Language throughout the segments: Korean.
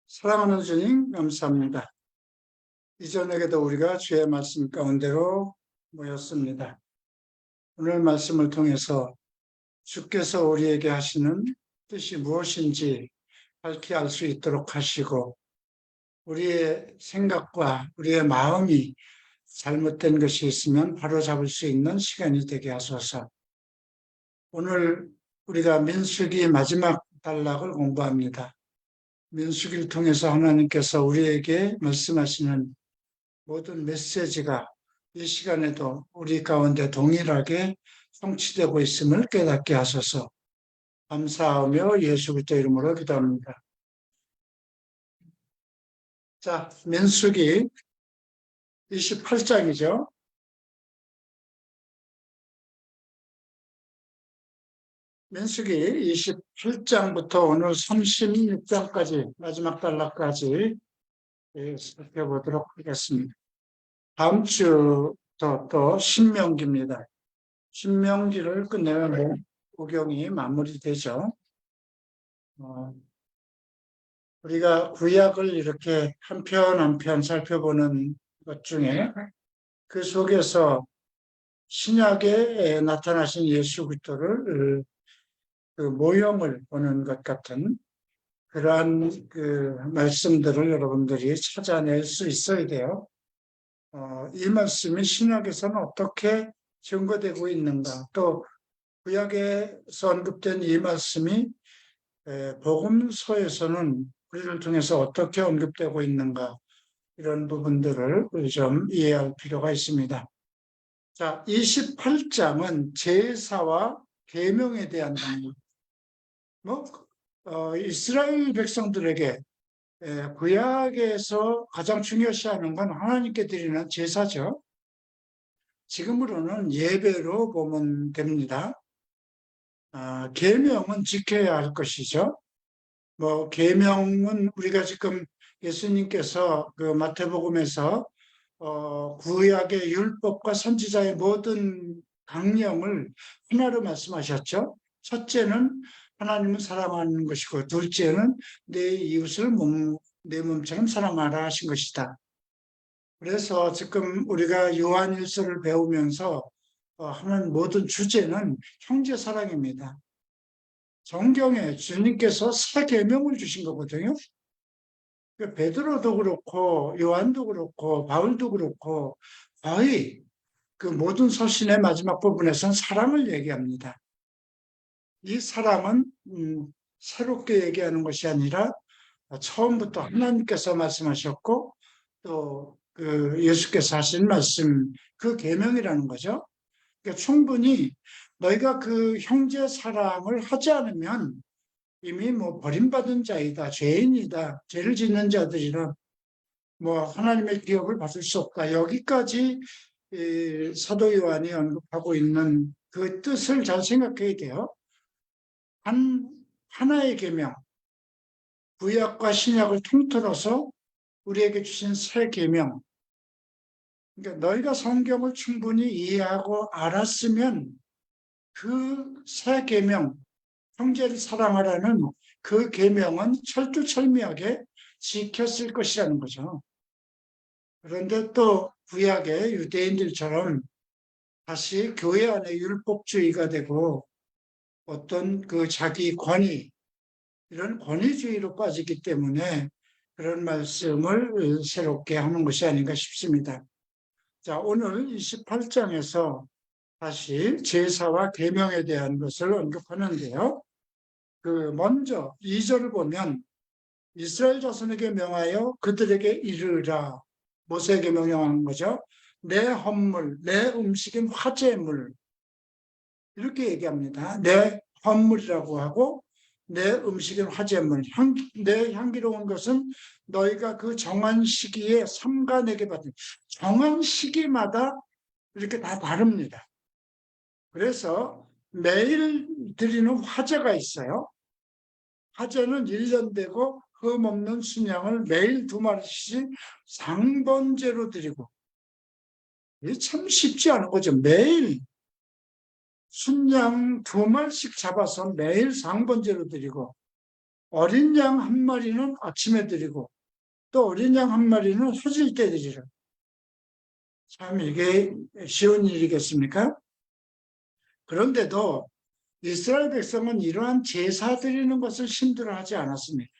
사랑하는 주님, 감사합니다. 이전에도 우리가 주의 말씀 가운데로 모였습니다. 오늘 말씀을 통해서 주께서 우리에게 하시는 뜻이 무엇인지 밝히 알 수 있도록 하시고, 우리의 생각과 우리의 마음이 잘못된 것이 있으면 바로잡을 수 있는 시간이 되게 하소서. 오늘 우리가 민수기 마지막 단락을 공부합니다. 민수기를 통해서 하나님께서 우리에게 말씀하시는 모든 메시지가 이 시간에도 우리 가운데 동일하게 성취되고 있음을 깨닫게 하소서. 감사하며 예수 그리스도 이름으로 기도합니다. 자, 민수기 28장이죠. 민수기 28장부터 오늘 36장까지 마지막 단락까지 살펴보도록 하겠습니다. 다음 주부터 또 신명기입니다. 신명기를 끝내면 구경이 마무리되죠. 우리가 구약을 이렇게 한 편 한 편 살펴보는 것 중에 그 속에서 신약에 나타나신 예수 그리스도를 그 모형을 보는 것 같은 그러한 그 말씀들을 여러분들이 찾아낼 수 있어야 돼요. 이 말씀이 신약에서는 어떻게 증거되고 있는가, 또 구약에서 언급된 이 말씀이 복음서에서는 우리를 통해서 어떻게 언급되고 있는가, 이런 부분들을 좀 이해할 필요가 있습니다. 자, 28장은 제사와 계명에 대한 강의. 이스라엘 백성들에게 구약에서 가장 중요시하는 건 하나님께 드리는 제사죠. 지금으로는 예배로 보면 됩니다. 계명은 지켜야 할 것이죠. 계명은 우리가 지금 예수님께서 그 마태복음에서 구약의 율법과 선지자의 모든 강령을 하나로 말씀하셨죠. 첫째는 하나님을 사랑하는 것이고, 둘째는 내 이웃을 내 몸처럼 사랑하라 하신 것이다. 그래서 지금 우리가 요한일서를 배우면서 하는 모든 주제는 형제 사랑입니다. 성경에 주님께서 새 계명을 주신 거거든요. 베드로도 그렇고 요한도 그렇고 바울도 그렇고 거의 그 모든 서신의 마지막 부분에서는 사랑을 얘기합니다. 이 사랑은 새롭게 얘기하는 것이 아니라 처음부터 하나님께서 말씀하셨고 또 그 예수께서 하신 말씀, 그 계명이라는 거죠. 그러니까 충분히 너희가 그 형제 사랑을 하지 않으면 이미 버림받은 자이다, 죄인이다, 죄를 짓는 자들이라 하나님의 기업을 받을 수 없다. 여기까지 사도 요한이 언급하고 있는 그 뜻을 잘 생각해야 돼요. 하나의 계명, 구약과 신약을 통틀어서 우리에게 주신 새 계명. 그러니까 너희가 성경을 충분히 이해하고 알았으면 그 새 계명, 형제를 사랑하라는 그 계명은 철두철미하게 지켰을 것이라는 거죠. 그런데 또 구약의 유대인들처럼 다시 교회 안에 율법주의가 되고 어떤 그 자기 권위, 이런 권위주의로 빠지기 때문에 그런 말씀을 새롭게 하는 것이 아닌가 싶습니다. 자, 오늘 28장에서 다시 제사와 계명에 대한 것을 언급하는데요. 먼저 2절을 보면 이스라엘 자손에게 명하여 그들에게 이르라. 모세에게 명령한 거죠. 내 헌물, 내 음식인 화제물, 이렇게 얘기합니다. 내 헌물이라고 하고 내 음식인 화제물, 내 향기로운 것은 너희가 그 정한 시기에 삼가내게 받은, 정한 시기마다 이렇게 다 다릅니다. 그래서 매일 드리는 화제가 있어요. 화제는 1년 되고 흠없는 순양을 매일 2마리씩 상번제로 드리고, 이게 참 쉽지 않은 거죠. 매일 순양 2마리씩 잡아서 매일 상번제로 드리고, 어린 양 한 마리는 아침에 드리고 또 어린 양 한 마리는 후질 때 드리라. 참 이게 쉬운 일이겠습니까? 그런데도 이스라엘 백성은 이러한 제사 드리는 것을 힘들어하지 않았습니다.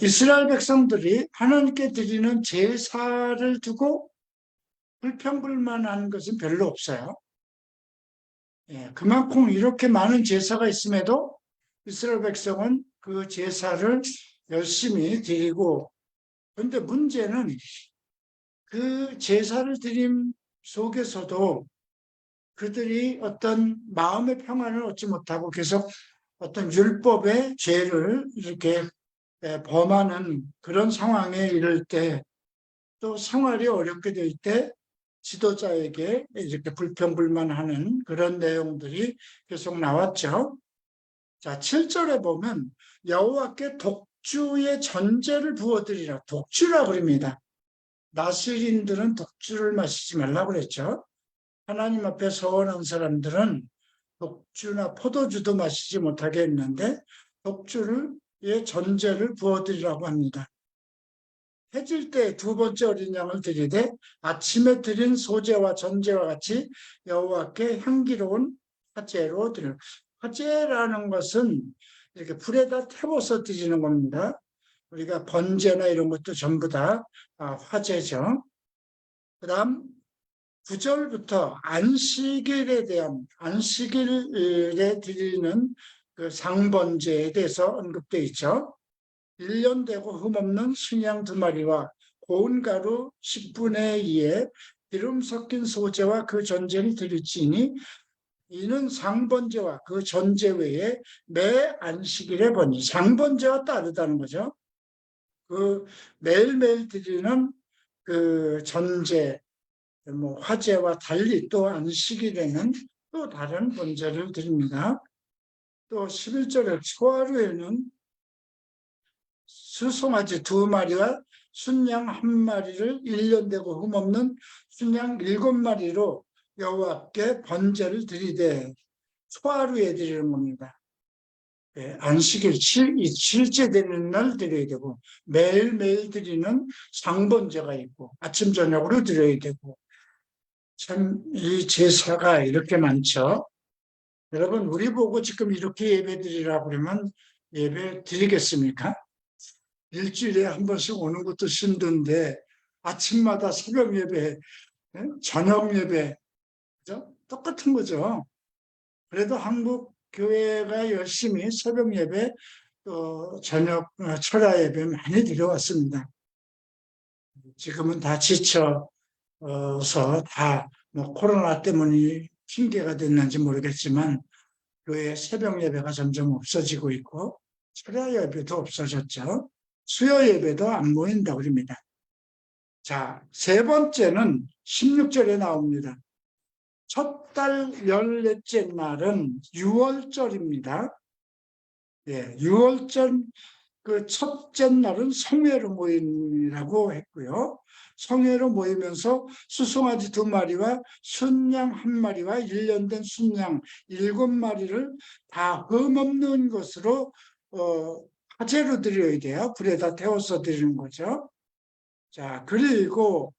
이스라엘 백성들이 하나님께 드리는 제사를 두고 불평불만하는 것은 별로 없어요. 예, 그만큼 이렇게 많은 제사가 있음에도 이스라엘 백성은 그 제사를 열심히 드리고, 그런데 문제는 그 제사를 드림 속에서도 그들이 어떤 마음의 평안을 얻지 못하고 계속 어떤 율법의 죄를 이렇게 범하는 그런 상황에 이를 때, 또 생활이 어렵게 될 때 지도자에게 이렇게 불평불만하는 그런 내용들이 계속 나왔죠. 자, 7절에 보면 여호와께 독주의 전제를 부어드리라. 독주라 그럽니다. 나스린들은 독주를 마시지 말라고 그랬죠. 하나님 앞에 서원한 사람들은 독주나 포도주도 마시지 못하게 했는데 독주의 전제를 부어드리라고 합니다. 해질 때 두 번째 어린 양을 드리되 아침에 드린 소제와 전제와 같이 여호와께 향기로운 화제로 드려. 화제라는 것은 이렇게 불에다 태워서 드리는 겁니다. 우리가 번제나 이런 것도 전부 다 화제죠. 그다음 9절부터 안식일에 대한 안식일에 드리는 그 상번제에 대해서 언급되어 있죠. 1년 되고 흠없는 순양 2마리와 고운 가루 10분의 2에 기름 섞인 소제와 그 전제를 드릴지니 이는 상번제와 그 전제 외에 매 안식일에 번이 상번제와 다르다는 거죠. 그 매일매일 드리는 그 전제 뭐 화제와 달리 또 안식일에는 또 다른 번제를 드립니다. 또 11절에 초하루에는 수송아지 2마리와 순양 1마리를 1년 되고 흠없는 순양 7마리로 여호와께 번제를 드리되 초하루에 드리는 겁니다. 예, 안식일 실제 되는 날 드려야 되고 매일매일 드리는 상번제가 있고 아침 저녁으로 드려야 되고 참 이 제사가 이렇게 많죠. 여러분 우리 보고 지금 이렇게 예배 드리라고 그러면 예배 드리겠습니까? 일주일에 한 번씩 오는 것도 힘든데 아침마다 새벽 예배, 저녁 예배, 그죠? 똑같은 거죠. 그래도 한국 교회가 열심히 새벽 예배, 또 저녁 철야 예배 많이 드려왔습니다. 지금은 다 지쳐서 다 뭐 코로나 때문에 핑계가 됐는지 모르겠지만 교회 새벽 예배가 점점 없어지고 있고 철야 예배도 없어졌죠. 수요 예배도 안 모인다고 그럽니다. 자, 세 번째는 16절에 나옵니다. 첫 달 14째 날은 6월절입니다. 예, 6월절 그 첫째 날은 성회로 모임이라고 했고요. 성회로 모이면서 수송아지 2마리와 순양 1마리와 1년 된 순양 7마리를 다 흠없는 것으로 화제로 드려야 돼요. 불에다 태워서 드리는 거죠. 자, 그리고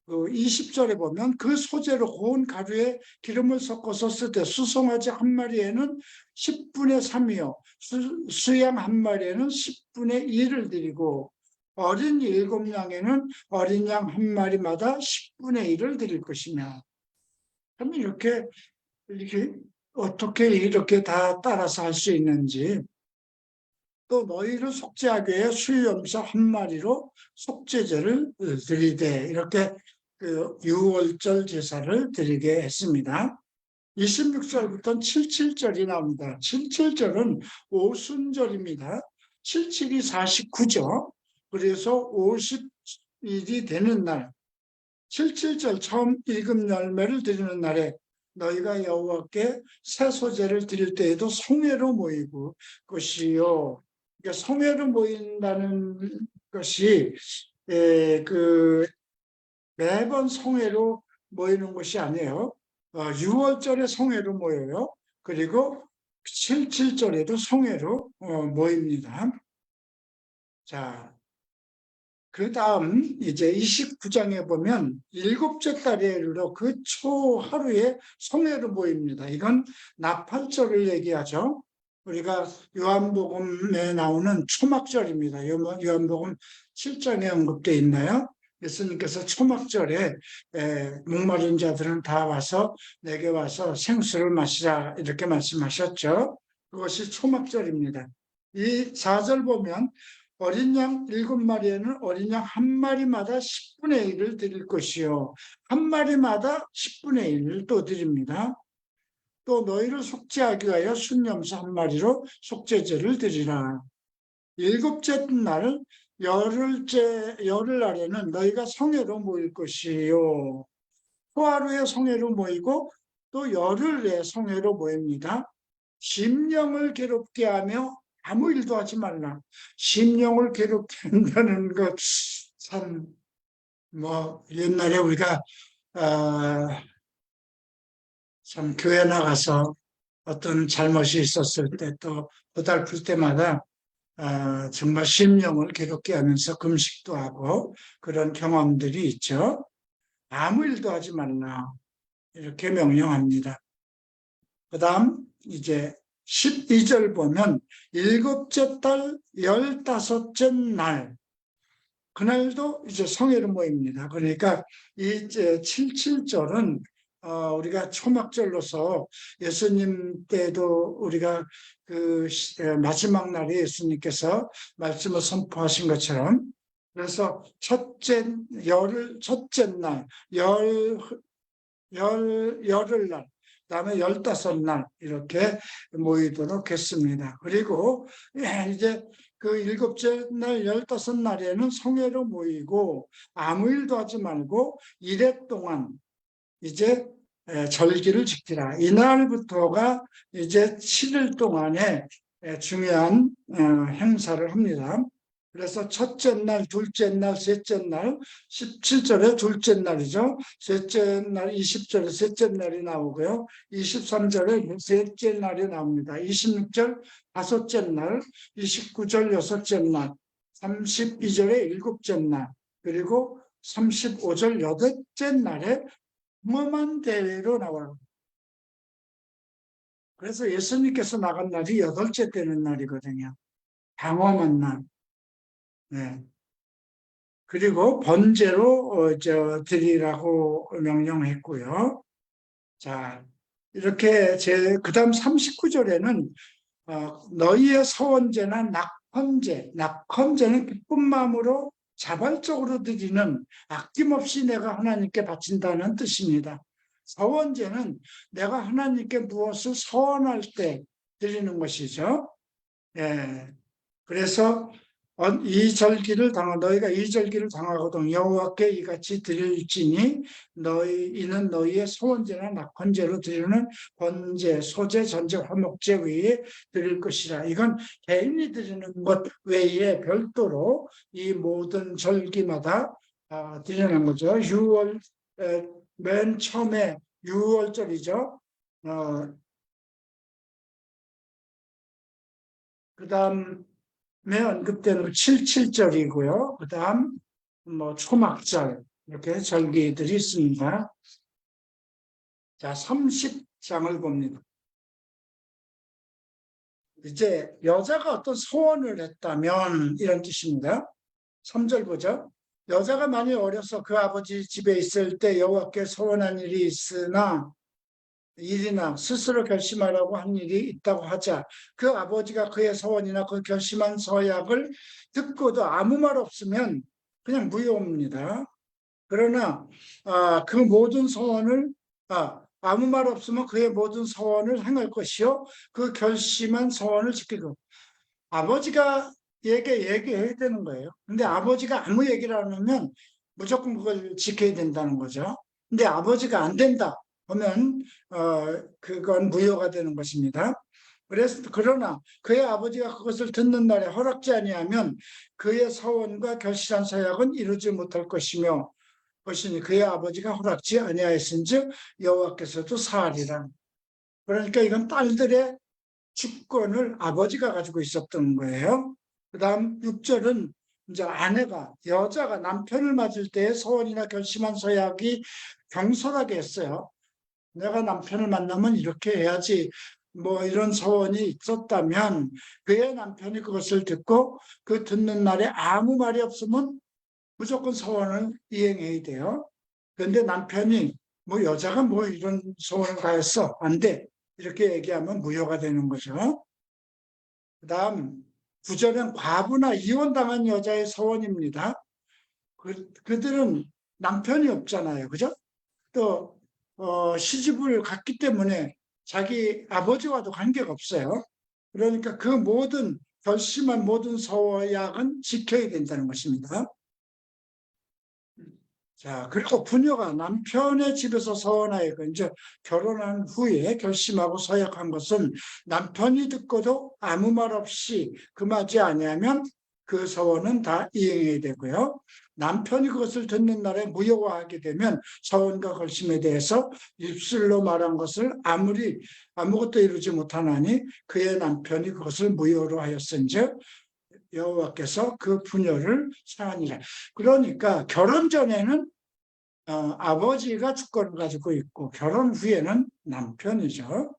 그 20절에 보면 그 소재로 고운 가루에 기름을 섞어서 쓰되 수송아지 1마리에는 10분의 3이요. 수양 1마리에는 10분의 1을 드리고 어린 7양에는 어린 양 1마리마다 10분의 1을 드릴 것이며 그럼 이렇게 어떻게 이렇게 다 따라서 할 수 있는지 또 너희를 속죄하기 위해 수염소 1마리로 속죄제를 드리되 이렇게 그 6월절 제사를 드리게 했습니다. 26절부터 77절이 나옵니다. 77절은 오순절입니다. 77이 49죠. 그래서 50일이 되는 날, 77절 처음 일금 열매를 드리는 날에 너희가 여호와께 새 소제를 드릴 때에도 성회로 모이고 것이요. 그러니까 성회로 모인다는 것이 그 매번 성회로 모이는 것이 아니에요. 6월절에 성회로 모여요. 그리고 7절에도 성회로 모입니다. 자, 그 다음 이제 29장에 보면 일곱째 달에 이르러 그 초 하루에 성회로 모입니다. 이건 나팔절을 얘기하죠. 우리가 요한복음에 나오는 초막절입니다. 요한복음 7장에 언급되어 있나요? 예수님께서 초막절에 목마른 자들은 다 와서 내게 와서 생수를 마시라 이렇게 말씀하셨죠. 그것이 초막절입니다. 이 4절 보면 어린 양 7마리에는 어린 양 한 마리마다 10분의 1을 드릴 것이요. 한 마리마다 10분의 1을 또 드립니다. 또 너희를 속죄하기 위하여 순염소 한 마리로 속죄제를 드리라. 일곱째 날 열흘날에는 너희가 성회로 모일 것이요. 초하루에 성회로 모이고 또 열흘에 성회로 모입니다. 심령을 괴롭게 하며 아무 일도 하지 말라. 심령을 괴롭게 한다는 것, 참, 옛날에 우리가, 참, 교회 나가서 어떤 잘못이 있었을 때 또 고달플 때마다, 정말 심령을 괴롭게 하면서 금식도 하고 그런 경험들이 있죠. 아무 일도 하지 말라. 이렇게 명령합니다. 그 다음, 이제 12절 보면 일곱째 달 15째 날 그날도 이제 성회로 모입니다. 그러니까 이 77절은 우리가 초막절로서 예수님 때도 우리가 그 마지막 날에 예수님께서 말씀을 선포하신 것처럼 그래서 첫째 날 열흘날 그다음에 15날 이렇게 모이도록 했습니다. 그리고 이제 그 일곱째 날 15날에는 성회로 모이고 아무 일도 하지 말고 이래 동안 이제 절기를 지키라. 이날부터가 이제 7일 동안의 중요한 행사를 합니다. 그래서 첫째 날, 둘째 날, 셋째 날, 17절에 둘째 날이죠. 셋째 날, 20절에 셋째 날이 나오고요. 23절에 셋째 날이 나옵니다. 26절 다섯째 날, 29절 여섯째 날, 32절에 일곱째 날, 그리고 35절 여덟째 날에 평험한 대회로 나와요. 그래서 예수님께서 나간 날이 여덟째 되는 날이거든요. 방험한 날. 네. 그리고 번제로 드리라고 명령했고요. 자, 이렇게 그다음 39절에는 너희의 서원제나 낙헌제는 기쁜 마음으로 자발적으로 드리는 아낌없이 내가 하나님께 바친다는 뜻입니다. 서원제는 내가 하나님께 무엇을 서원할 때 드리는 것이죠. 예. 그래서 너희가 이 절기를 당하거든 여호와께 이같이 드릴지니 이는 너희의 소원제나 낙헌제로 드리는 번제, 소제, 전제, 화목제 외에 드릴 것이라. 이건 개인이 드리는 것 외에 별도로 이 모든 절기마다 드리는 거죠. 6월 맨 처음에 6월절이죠. 그 다음 언급되는 77절이고요. 그 다음 초막절 이렇게 절기들이 있습니다. 자, 30장을 봅니다. 이제 여자가 어떤 소원을 했다면 이런 뜻입니다. 3절 보죠. 여자가 많이 어려서 그 아버지 집에 있을 때 여호와께 소원한 일이 있으나 일이나 스스로 결심하라고 한 일이 있다고 하자 그 아버지가 그의 소원이나 그 결심한 서약을 듣고도 아무 말 없으면 그냥 무효입니다. 그러나 그 모든 소원을 아무 말 없으면 그의 모든 소원을 행할 것이요 그 결심한 소원을 지키고 아버지가 얘기해야 되는 거예요. 근데 아버지가 아무 얘기를 안 하면 무조건 그걸 지켜야 된다는 거죠. 근데 아버지가 안 된다 하면 그건 무효가 되는 것입니다. 그러나 그의 아버지가 그것을 듣는 날에 허락지 아니하면 그의 서원과 결실한 서약은 이루지 못할 것이며 그의 아버지가 허락지 아니하였은즉 여호와께서도 사하리라. 그러니까 이건 딸들의 주권을 아버지가 가지고 있었던 거예요. 그 다음 6절은 이제 아내가, 여자가 남편을 맞을 때 서원이나 결심한 서약이 경솔하게 했어요. 내가 남편을 만나면 이렇게 해야지, 뭐 이런 서원이 있었다면 그의 남편이 그것을 듣고 그 듣는 날에 아무 말이 없으면 무조건 서원을 이행해야 돼요. 그런데 남편이 뭐 여자가 뭐 이런 서원을 다했어, 안 돼, 이렇게 얘기하면 무효가 되는 거죠. 그 다음 9절은 과부나 이혼당한 여자의 서원입니다. 그들은 남편이 없잖아요. 그죠? 또 시집을 갔기 때문에 자기 아버지와도 관계가 없어요. 그러니까 그 모든 결심한 모든 서약은 지켜야 된다는 것입니다. 자, 그리고 부녀가 남편의 집에서 서원하여 이제 결혼한 후에 결심하고 서약한 것은 남편이 듣고도 아무 말 없이 금하지 아니하면 그 서원은 다 이행해야 되고요. 남편이 그것을 듣는 날에 무효화하게 되면 서원과 결심에 대해서 입술로 말한 것을 아무것도 이루지 못하나니 그의 남편이 그것을 무효로 하였은즉 여호와께서 그 부녀를 사하니라. 그러니까 결혼 전에는 아버지가 주권을 가지고 있고 결혼 후에는 남편이죠.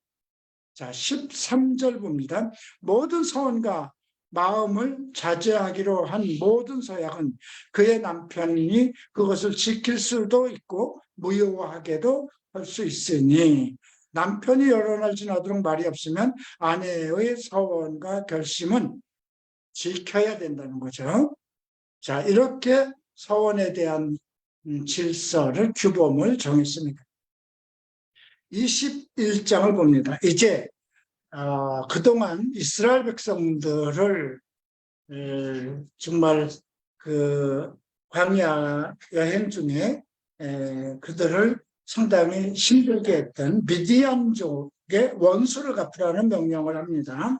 자, 13절 봅니다. 모든 서원과 마음을 자제하기로 한 모든 서약은 그의 남편이 그것을 지킬 수도 있고 무효하게도 할 수 있으니 남편이 여러 날 지나도록 말이 없으면 아내의 서원과 결심은 지켜야 된다는 거죠. 자, 이렇게 서원에 대한 질서를, 규범을 정했습니다. 21장을 봅니다. 이제 그동안 이스라엘 백성들을 정말 그 광야 여행 중에 그들을 상당히 힘들게 했던 미디안족의 원수를 갚으라는 명령을 합니다.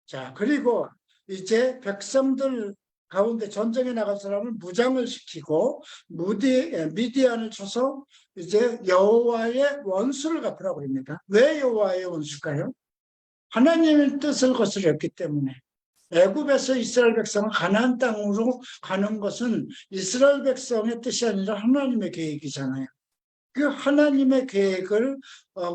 자, 그리고 이제 백성들 가운데 전쟁에 나간 사람을 무장을 시키고 미디안을 쳐서 이제 여호와의 원수를 갚으라고 합니다. 왜 여호와의 원수일까요? 하나님의 뜻을 거스렸기 때문에. 애굽에서 이스라엘 백성은 가나안 땅으로 가는 것은 이스라엘 백성의 뜻이 아니라 하나님의 계획이잖아요. 그 하나님의 계획을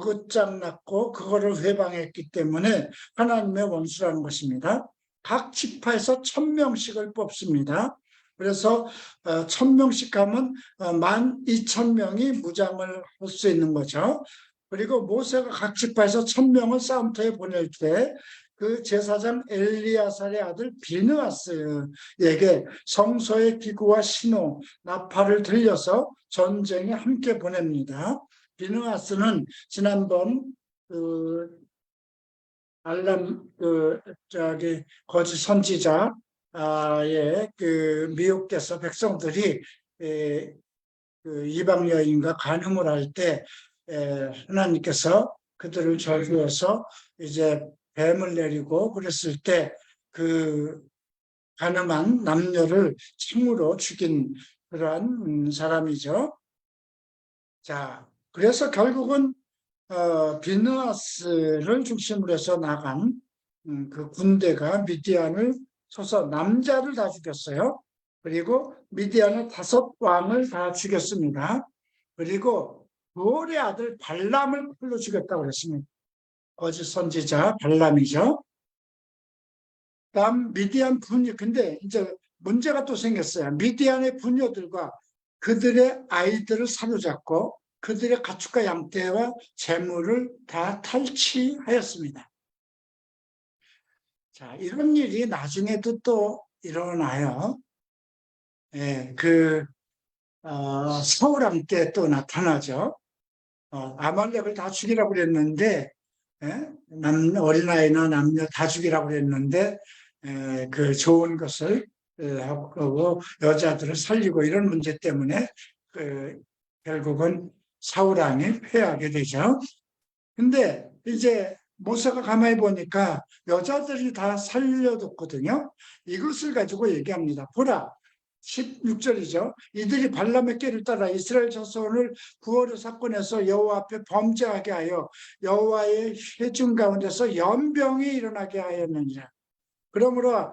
끝장났고 그거를 회방했기 때문에 하나님의 원수라는 것입니다. 각 지파에서 1000명씩을 뽑습니다. 그래서 1000명씩 하면 12,000명이 무장을 할 수 있는 거죠. 그리고 모세가 각 지파에서 1000명을 싸움터에 보낼 때 그 제사장 엘리야살의 아들 비느하스에게 성소의 기구와 신호, 나팔을 들려서 전쟁에 함께 보냅니다. 비느하스는 지난번 거짓 선지자의 미혹돼서 백성들이 이방 여인과 간음을 할 때 하나님께서 그들을 저주해서 이제 뱀을 내리고 그랬을 때 그 간음한 남녀를 창으로 죽인 그러한 사람이죠. 자, 그래서 결국은 비느하스를 중심으로 해서 나간 그 군대가 미디안을 쳐서 남자를 다 죽였어요. 그리고 미디안의 5왕을 다 죽였습니다. 그리고 부올의 아들 발람을 풀로 죽였다고 그랬습니다. 거짓 선지자 발람이죠. 다음 미디안 부녀, 근데 이제 문제가 또 생겼어요. 미디안의 부녀들과 그들의 아이들을 사로잡고 그들의 가축과 양떼와 재물을 다 탈취하였습니다. 자, 이런 일이 나중에도 또 일어나요. 예, 서울함 때 또 나타나죠. 아말렉을 다 죽이라고 그랬는데, 예? 어린아이나 남녀 다 죽이라고 그랬는데, 그 좋은 것을 하고 여자들을 살리고 이런 문제 때문에 결국은 사울왕이 패하게 되죠. 근데 이제 모세가 가만히 보니까 여자들이 다 살려뒀거든요. 이것을 가지고 얘기합니다. 보라, 16절이죠. 이들이 발람의 길을 따라 이스라엘 자손을 부어르 사건에서 여호와 앞에 범죄하게 하여 여호와의 회중 가운데서 연병이 일어나게 하였느니라. 그러므로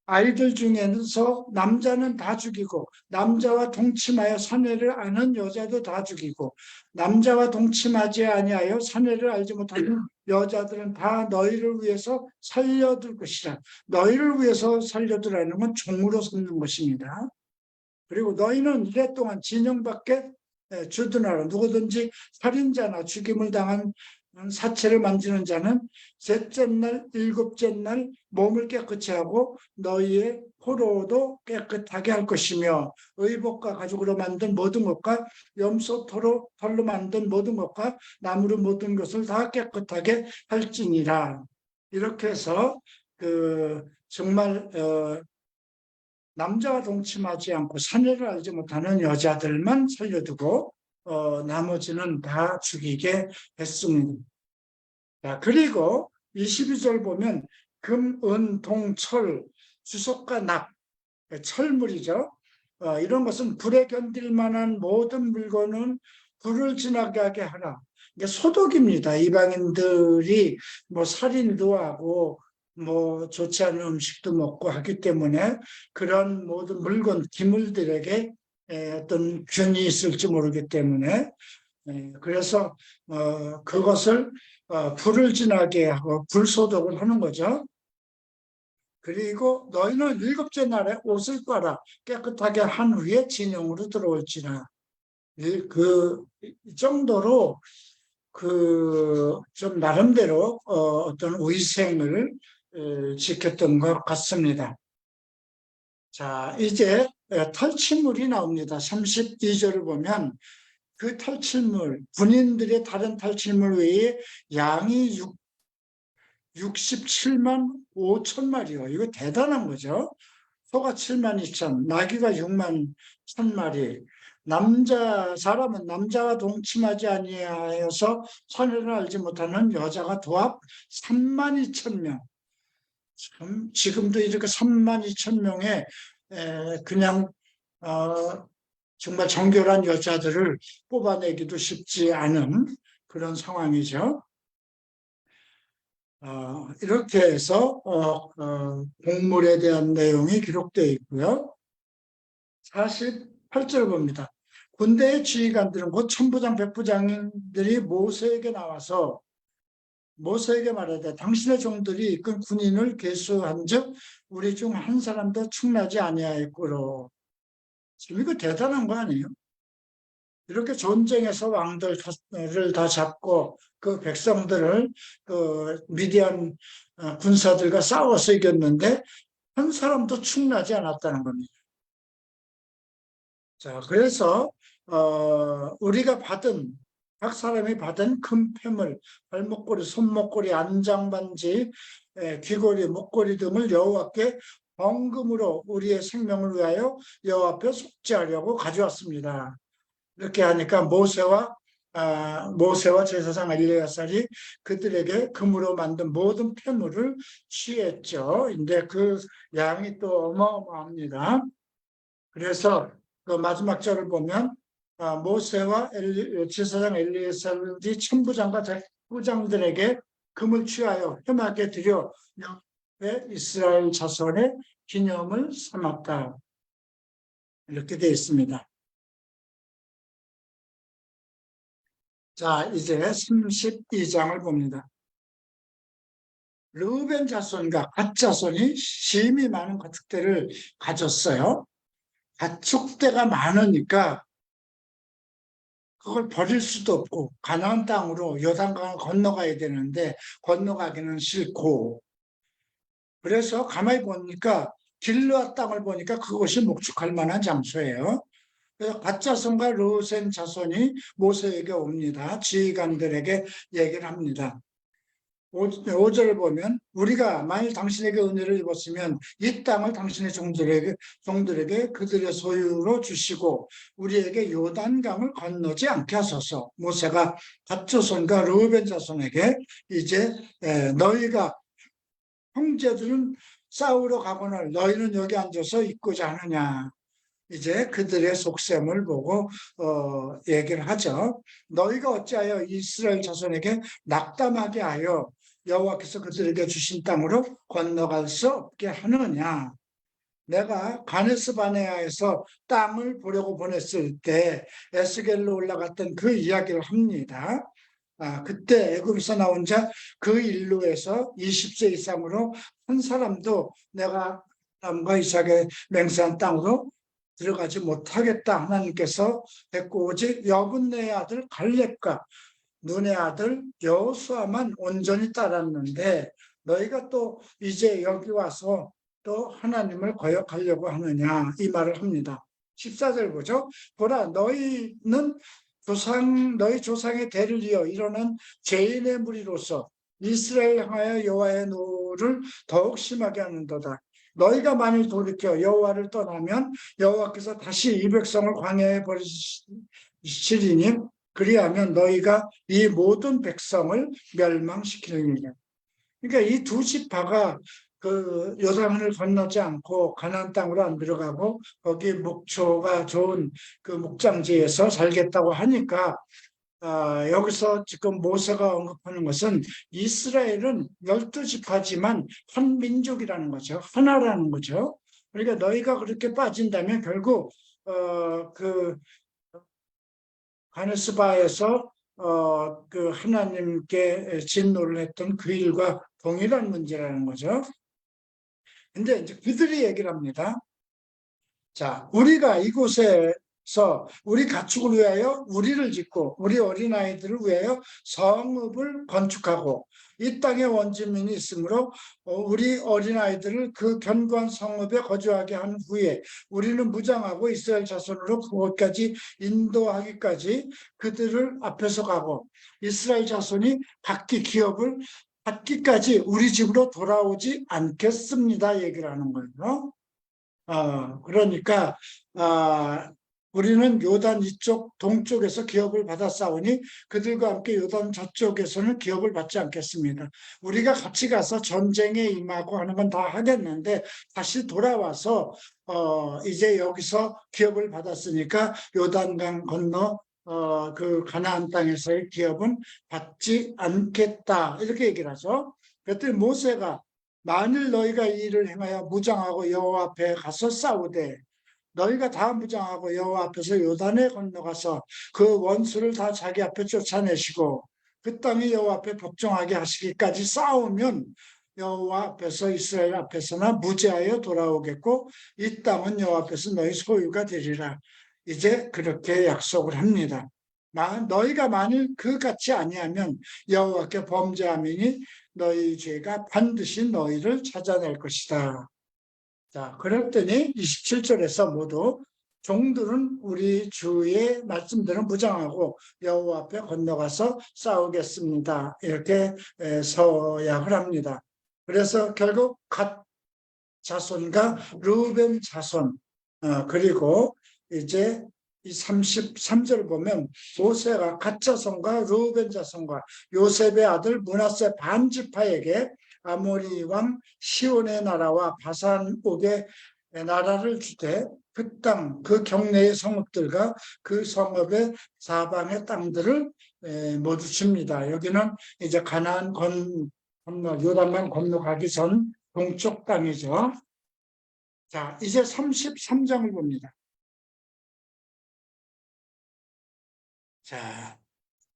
아이들 중에서 남자는 다 죽이고 남자와 동침하여 사내를 아는 여자도 다 죽이고 남자와 동침하지 아니하여 사내를 알지 못하는 여자들은 다 너희를 위해서 살려둘 것이라. 너희를 위해서 살려두라는 건 종으로 삼는 것입니다. 그리고 너희는 이래 동안 진영밖에 주둔하라. 누구든지 살인자나 죽임을 당한 사체를 만지는 자는 셋째 날, 일곱째 날 몸을 깨끗이 하고 너희의 포로도 깨끗하게 할 것이며 의복과 가죽으로 만든 모든 것과 염소 털로 만든 모든 것과 나무로 모든 것을 다 깨끗하게 할지니라. 이렇게 해서 정말 남자와 동침하지 않고 사내를 알지 못하는 여자들만 살려두고 나머지는 다 죽이게 했습니다. 자, 그리고 22절 보면 금, 은, 동, 철, 주석과 납, 철물이죠. 이런 것은 불에 견딜 만한 모든 물건은 불을 지나게 하라. 이게 소독입니다. 이방인들이 뭐 살인도 하고 뭐 좋지 않은 음식도 먹고 하기 때문에 그런 모든 물건, 기물들에게 어떤 균이 있을지 모르기 때문에 그래서 그것을 불을 지나게 하고 불소독을 하는 거죠. 그리고 너희는 일곱째 날에 옷을 빨아 깨끗하게 한 후에 진영으로 들어올지라. 그 정도로 좀 나름대로 어떤 위생을 지켰던 것 같습니다. 자, 이제 탈취물이 나옵니다. 32절을 보면 그 탈취물, 군인들의 다른 탈취물 외에 양이 67만 5천 마리요. 이거 대단한 거죠. 소가 7만 2천, 나귀가 6만 1천 마리. 사람은 남자와 동침하지 아니하여서 선을 알지 못하는 여자가 도합 3만 2천 명. 참, 지금도 이렇게 3만 2천 명의 그냥 정말 정결한 여자들을 뽑아내기도 쉽지 않은 그런 상황이죠. 이렇게 해서 공물에 대한 내용이 기록되어 있고요. 48절 봅니다. 군대의 지휘관들은 곧 천부장, 백부장들이 모세에게 나와서 모세에게 말하되 당신의 종들이 이끈 군인을 계수한즉 우리 중 한 사람도 충나지 아니하였고로. 지금 이거 대단한 거 아니에요? 이렇게 전쟁에서 왕들을 다 잡고 그 백성들을 미디안 군사들과 싸워서 이겼는데 한 사람도 충나지 않았다는 겁니다. 자, 그래서 우리가 각 사람이 받은 금패물, 발목걸이, 손목걸이, 안장반지, 귀걸이, 목걸이 등을 여호와께 헌금으로 우리의 생명을 위하여 여호와 앞에 속죄하려고 가져왔습니다. 이렇게 하니까 모세와 제사장 엘리야살이 그들에게 금으로 만든 모든 폐물을 취했죠. 근데 그 양이 또 어마어마합니다. 그래서 그 마지막 절을 보면 모세와 제사장 엘리야살이 천부장과 백부장들에게 금을 취하여 혐하게 드려 여호와의 이스라엘 자손의 기념을 삼았다. 이렇게 되어 있습니다. 자, 이제 32장을 봅니다. 르우벤 자손과 갓 자손이 심히 많은 가축대를 가졌어요. 가축대가 많으니까 그걸 버릴 수도 없고 가나안 땅으로 요단강을 건너가야 되는데 건너가기는 싫고 그래서 가만히 보니까 길르앗 땅을 보니까 그것이 목축할 만한 장소예요. 그래서 갓 자손과 르우벤 자손이 모세에게 옵니다. 지휘관들에게 얘기를 합니다. 5절을 보면 우리가 만일 당신에게 은혜를 입었으면 이 땅을 당신의 종들에게 그들의 소유로 주시고 우리에게 요단강을 건너지 않게 하소서. 모세가 갓 자손과 르우벤 자손에게 이제 너희가 형제들은 싸우러 가거늘 너희는 여기 앉아서 있고자 하느냐. 이제 그들의 속셈을 보고 얘기를 하죠. 너희가 어찌하여 이스라엘 자손에게 낙담하게 하여 여호와께서 그들에게 주신 땅으로 건너갈 수 없게 하느냐. 내가 가네스 바네아에서 땅을 보려고 보냈을 때 에스겔로 올라갔던 그 이야기를 합니다. 그때 애굽에서 나온 자 그 인류에서 20세 이상으로 한 사람도 내가 아브라함과 이삭의 맹세한 땅으로 들어가지 못하겠다. 하나님께서 했고 오직 여분네의 아들 갈렙과 눈의 아들 여호수아만 온전히 따랐는데 너희가 또 이제 여기 와서 또 하나님을 거역하려고 하느냐 이 말을 합니다. 14절 보죠. 보라 너희는 너희 조상의 대를 이어 일어난 죄인의 무리로서 이스라엘 향하여 여호와의 노를 더욱 심하게 하는도다. 너희가 만일 돌이켜 여호와를 떠나면 여호와께서 다시 이 백성을 광야에 버리시리니 그리하면 너희가 이 모든 백성을 멸망시키느니라. 그러니까 이 두 지파가 그 요단을 건너지 않고 가나안 땅으로 안 들어가고 거기 목초가 좋은 그 목장지에서 살겠다고 하니까 여기서 지금 모세가 언급하는 것은 이스라엘은 12지파지만 한 민족이라는 거죠. 하나라는 거죠. 그러니까 너희가 그렇게 빠진다면 결국 그 가네스바에서 그 하나님께 진노를 했던 그 일과 동일한 문제라는 거죠. 근데 이제 그들이 얘기를 합니다. 자, 우리가 이곳에서 우리 가축을 위하여 우리를 짓고 우리 어린아이들을 위하여 성읍을 건축하고 이 땅에 원주민이 있으므로 우리 어린아이들을 그 견고한 성읍에 거주하게 한 후에 우리는 무장하고 이스라엘 자손으로 그곳까지 인도하기까지 그들을 앞에서 가고 이스라엘 자손이 각기 기업을 받기까지 우리 집으로 돌아오지 않겠습니다. 얘기를 하는 거예요. 그러니까 우리는 요단 이쪽 동쪽에서 기업을 받았사오니 그들과 함께 요단 저쪽에서는 기업을 받지 않겠습니다. 우리가 같이 가서 전쟁에 임하고 하는 건 다 하겠는데 다시 돌아와서 이제 여기서 기업을 받았으니까 요단강 건너 그 가나안 땅에서의 기업은 받지 않겠다 이렇게 얘기를 하죠. 그랬더니 모세가 만일 너희가 이 일을 행하여 무장하고 여호와 앞에 가서 싸우되 너희가 다 무장하고 여호와 앞에서 요단에 건너가서 그 원수를 다 자기 앞에 쫓아내시고 그 땅이 여호와 앞에 복종하게 하시기까지 싸우면 여호와 앞에서 이스라엘 앞에서나 무죄하여 돌아오겠고 이 땅은 여호와 앞에서 너희 소유가 되리라. 이제 그렇게 약속을 합니다. 너희가 만일 그같이 아니하면 여호와께 범죄하매니 너희 죄가 반드시 너희를 찾아낼 것이다. 자, 그랬더니 27절에서 모두 종들은 우리 주의 말씀대로 무장하고 여호와 앞에 건너가서 싸우겠습니다. 이렇게 서약을 합니다. 그래서 결국 갓 자손과 르우벤 자손 그리고 이제 이 33절 보면 모세가 갓 자손과 르우벤 자손과 요셉의 아들 므낫세 반지파에게 아모리 왕 시온의 나라와 바산 옥의 나라를 주되 그 땅, 그 경내의 성읍들과 그 성읍의 사방의 땅들을 모두 줍니다. 여기는 이제 가나안 건너 요단강 건너가기 전 동쪽 땅이죠. 자, 이제 33장을 봅니다. 자,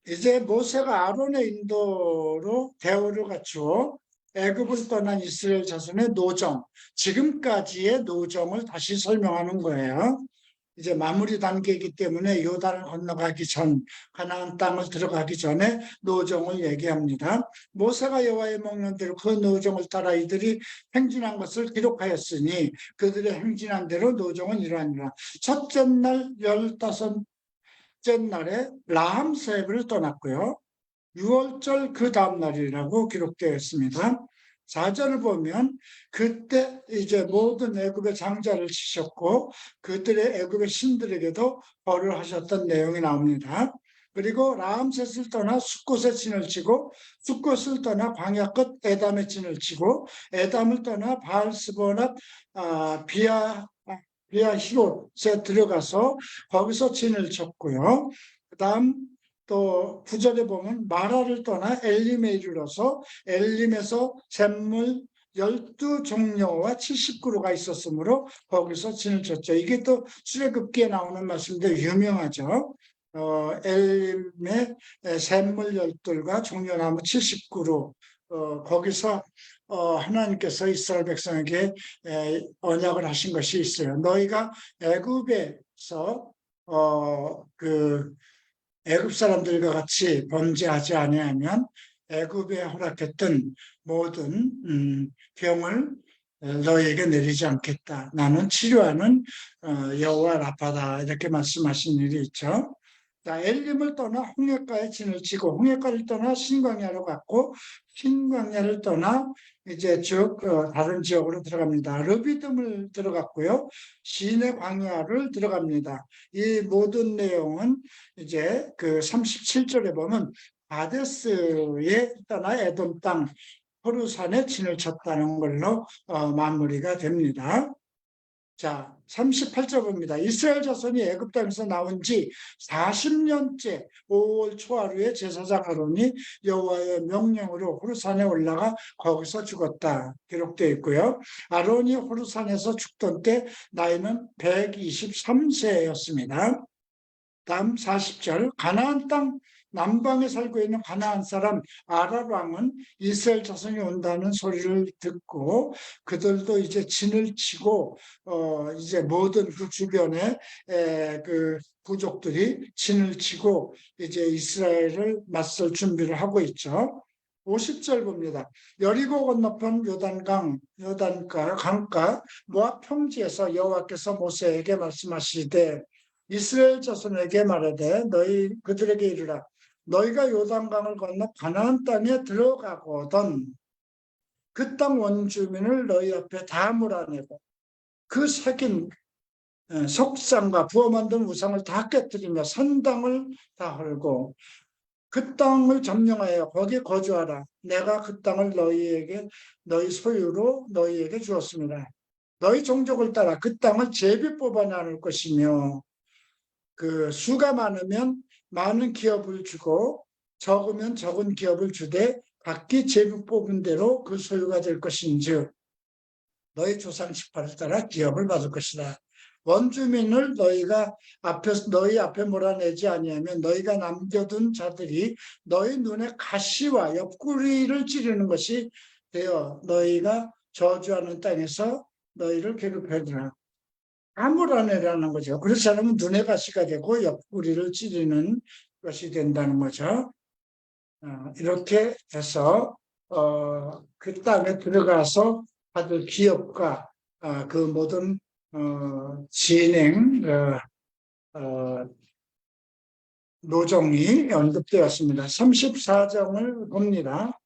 이제 모세가 아론의 인도로 대우를 갖추어 애굽을 떠난 이스라엘 자손의 노정, 지금까지의 노정을 다시 설명하는 거예요. 이제 마무리 단계이기 때문에 요단을 건너가기 전, 가나안 땅을 들어가기 전에 노정을 얘기합니다. 모세가 여호와의 명령 대로 그 노정을 따라 이들이 행진한 것을 기록하였으니 그들의 행진한 대로 노정은 이러하니라. 첫째 날 15째 날에 라함세를 떠났고요. 6월절 그 다음 날이라고 기록되어 있습니다. 4절을 보면 그때 이제 모든 애굽의 장자를 치셨고 그들의 애굽의 신들에게도 벌을 하셨던 내용이 나옵니다. 그리고 라암셋을 떠나 숫곳에 진을 치고 숫곳을 떠나 광야 끝 에담에 진을 치고 에담을 떠나 바알스보나 비아 히롯에 들어가서 거기서 진을 쳤고요. 그다음 또 9절에 보면 마라를 떠나 엘림에 이르러서 엘림에서 샘물 12종려와 70그루가 있었으므로 거기서 진을 쳤죠. 이게 또 출애굽기에 나오는 말씀인데 유명하죠. 엘림의 샘물 12과 종려나무 70그루, 거기서 하나님께서 이스라엘 백성에게 언약을 하신 것이 있어요. 너희가 애굽에서 그 애굽 사람들과 같이 범죄하지 아니하면 애굽에 허락했던 모든 병을 너희에게 내리지 않겠다. 나는 치료하는 여호와 라파다. 이렇게 말씀하신 일이 있죠. 자, 엘림을 떠나 홍해가에 진을 치고 홍해가를 떠나 신광야로 갔고 신광야를 떠나 이제 쭉 다른 지역으로 들어갑니다. 르비딤을 들어갔고요. 시내 광야를 들어갑니다. 이 모든 내용은 이제 그 37절에 보면 바데스에 떠나 에돔 땅 호르산에 진을 쳤다는 걸로 마무리가 됩니다. 자, 38절 봅니다. 이스라엘 자손이 애굽 땅에서 나온 지 40년째 5월 초하루에 제사장 아론이 여호와의 명령으로 호르산에 올라가 거기서 죽었다. 기록되어 있고요. 아론이 호르산에서 죽던 때 나이는 123세였습니다. 다음 40절 가나안 땅 남방에 살고 있는 가나안 사람 아랍 왕은 이스라엘 자손이 온다는 소리를 듣고 그들도 이제 진을 치고 이제 모든 그 주변에 그 부족들이 진을 치고 이제 이스라엘을 맞설 준비를 하고 있죠. 50절 봅니다. 여리고 건너편 요단가 강가 모압 평지에서 여호와께서 모세에게 말씀하시되 이스라엘 자손에게 말하되 너희 그들에게 이르라 너희가 요단강을 건너 가나안 땅에 들어가거든 그 땅 원주민을 너희 앞에 다 몰아내고 그 새긴 석상과 부어 만든 우상을 다 깨뜨리며 산당을 다 헐고 그 땅을 점령하여 거기에 거주하라. 내가 그 땅을 너희 소유로 너희에게 주었습니다. 너희 종족을 따라 그 땅을 제비 뽑아 나눌 것이며 그 수가 많으면 많은 기업을 주고 적으면 적은 기업을 주되 각기 제비 뽑은 대로 그 소유가 될 것인즉 너희 조상 지파를 따라 기업을 받을 것이다. 원주민을 너희 앞에 몰아내지 아니하면 너희가 남겨둔 자들이 너희 눈에 가시와 옆구리를 찌르는 것이 되어 너희가 저주하는 땅에서 너희를 괴롭혀주라. 다 몰아내라는 거죠. 그렇지 않으면 눈에 가시가 되고 옆구리를 찌르는 것이 된다는 거죠. 이렇게 해서 그 땅에 들어가서 받을 기업과 그 모든 진행 노정이 언급되었습니다. 34장을 봅니다.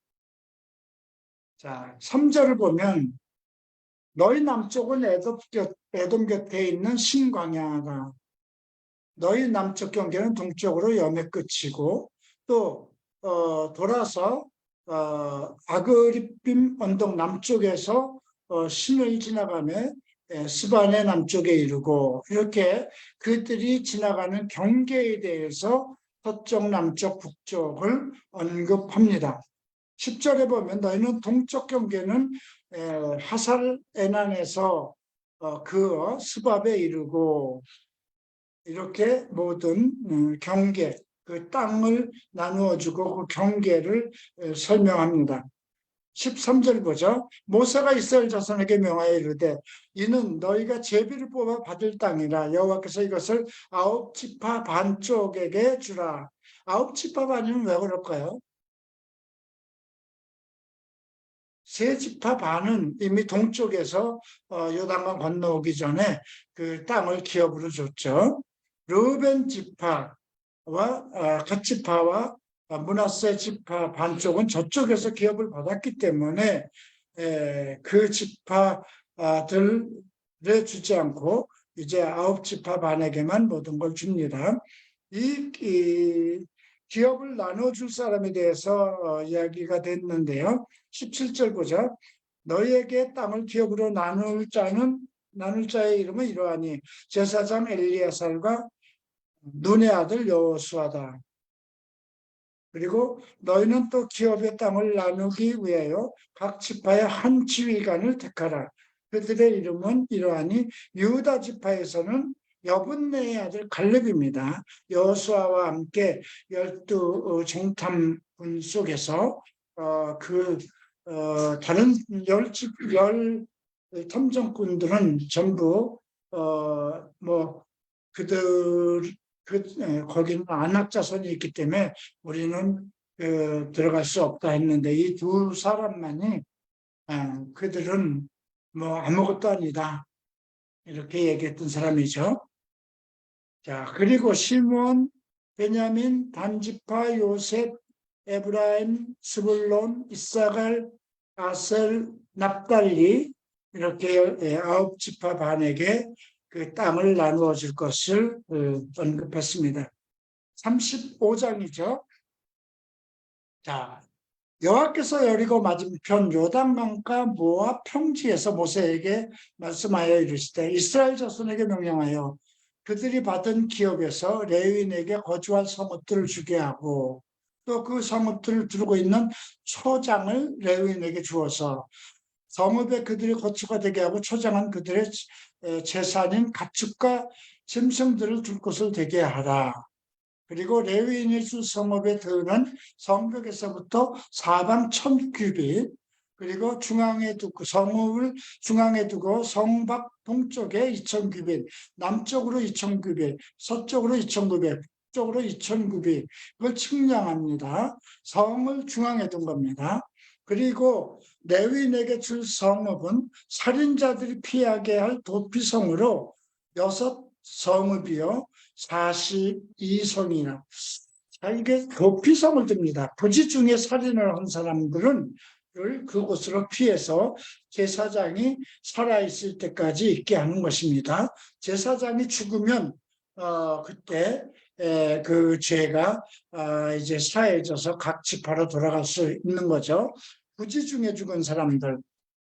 자, 3절을 보면 너희 남쪽은 에돔 곁에 있는 신광야가 너희 남쪽 경계는 동쪽으로 염해 끝이고 또 돌아서 아그리빔 언덕 남쪽에서 신을 지나가며 스반의 남쪽에 이르고 이렇게 그들이 지나가는 경계에 대해서 서쪽, 남쪽, 북쪽을 언급합니다. 10절에 보면 너희는 동쪽 경계는 하살 에난에서 그 스밥에 이르고 이렇게 모든 경계, 그 땅을 나누어주고 그 경계를 설명합니다. 13절 보죠. 모세가 이스라엘 자손에게 명하여 이르되 이는 너희가 제비를 뽑아 받을 땅이라 여호와께서 이것을 9지파 반쪽에게 주라. 9지파 반이면 왜 그럴까요? 3지파 반은 이미 동쪽에서 요단강 건너오기 전에 그 땅을 기업으로 줬죠. 르벤 지파와 갓 지파와 므낫세 지파 반쪽은 저쪽에서 기업을 받았기 때문에 그 지파들에 주지 않고 이제 9지파 반에게만 모든 걸 줍니다. 이 기업을 나눠줄 사람에 대해서 이야기가 됐는데요. 17절 보자. 너희에게 땅을 기업으로 나눌 자는 나눌 자의 이름은 이러하니 제사장 엘리야살과 눈의 아들 여호수아다. 그리고 너희는 또 기업의 땅을 나누기 위하여 각 지파의 한 지휘관을 택하라. 그들의 이름은 이러하니 유다 지파에서는 여분네의 아들 갈렙입니다. 여호수아와 함께 12 정탐군 속에서 다른 열 탐정꾼들은 전부 뭐 그들 거기는 안악 자손이 있기 때문에 우리는 들어갈 수 없다 했는데 이 두 사람만이 그들은 뭐 아무것도 아니다 이렇게 얘기했던 사람이죠. 자, 그리고 시몬, 베냐민, 단지파, 요셉, 에브라임, 스불론, 이사갈, 아셀, 납달리 이렇게 9지파 반에게 그 땅을 나누어 줄 것을 언급했습니다. 35장이죠. 자, 여호와께서 여리고 맞은편 요단강가 모압 평지에서 모세에게 말씀하여 이르시되 이스라엘 자손에게 명령하여 그들이 받은 기업에서 레위인에게 거주할 성읍들을 주게 하고 또 그 성읍들을 두르고 있는 초장을 레위인에게 주어서 성읍에 그들이 거처가 되게 하고 초장은 그들의 재산인 가축과 짐승들을 둘 곳을 되게 하라. 그리고 레위인이 줄 성읍의 들은 성벽에서부터 사방 1000규빗 그리고 중앙에 두고 성읍을 중앙에 두고 성밖 동쪽에 2000규빗 남쪽으로 2000규빗 서쪽으로 2000규빗 북쪽으로 2000규빗 그걸 측량합니다. 성을 중앙에 둔 겁니다. 그리고 레위인에게 줄 성읍은 살인자들이 피하게 할 도피성으로 6성읍이요 42성이나 이게 도피성을 듭니다. 부지 중에 살인을 한 사람들은 그곳으로 피해서 제사장이 살아있을 때까지 있게 하는 것입니다. 제사장이 죽으면 그때 그 죄가 이제 사해져서 각 지파로 돌아갈 수 있는 거죠. 부지 중에 죽은 사람들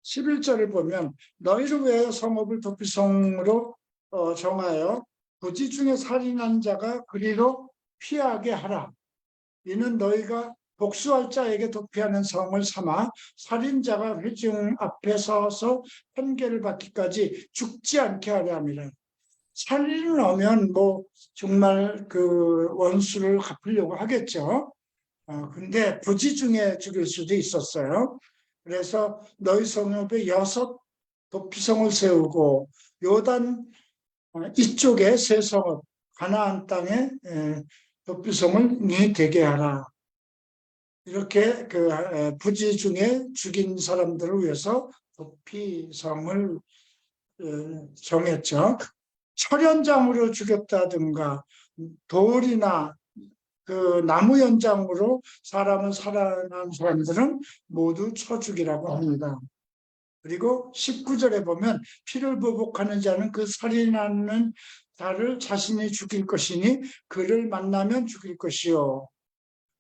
11절을 보면 너희를 위하여 성읍을 도피성으로 정하여 부지 중에 살인한 자가 그리로 피하게 하라. 이는 너희가 복수할 자에게 도피하는 성을 삼아 살인자가 회중 앞에 서서 판결을 받기까지 죽지 않게 하려 함이라. 살인을 하면 뭐 정말 그 원수를 갚으려고 하겠죠. 근데 부지 중에 죽일 수도 있었어요. 그래서 너희 성읍에 6 도피성을 세우고 요단 이쪽에 세 성읍 가나안 땅에 도피성을 되게 하라. 이렇게 그 부지 중에 죽인 사람들을 위해서 도피성을 정했죠. 철연장으로 죽였다든가 돌이나 그 나무 연장으로 사람을 살아난 사람들은 모두 쳐죽이라고 합니다. 그리고 19절에 보면 피를 보복하는 자는 그 살인하는 자를 자신이 죽일 것이니 그를 만나면 죽일 것이요.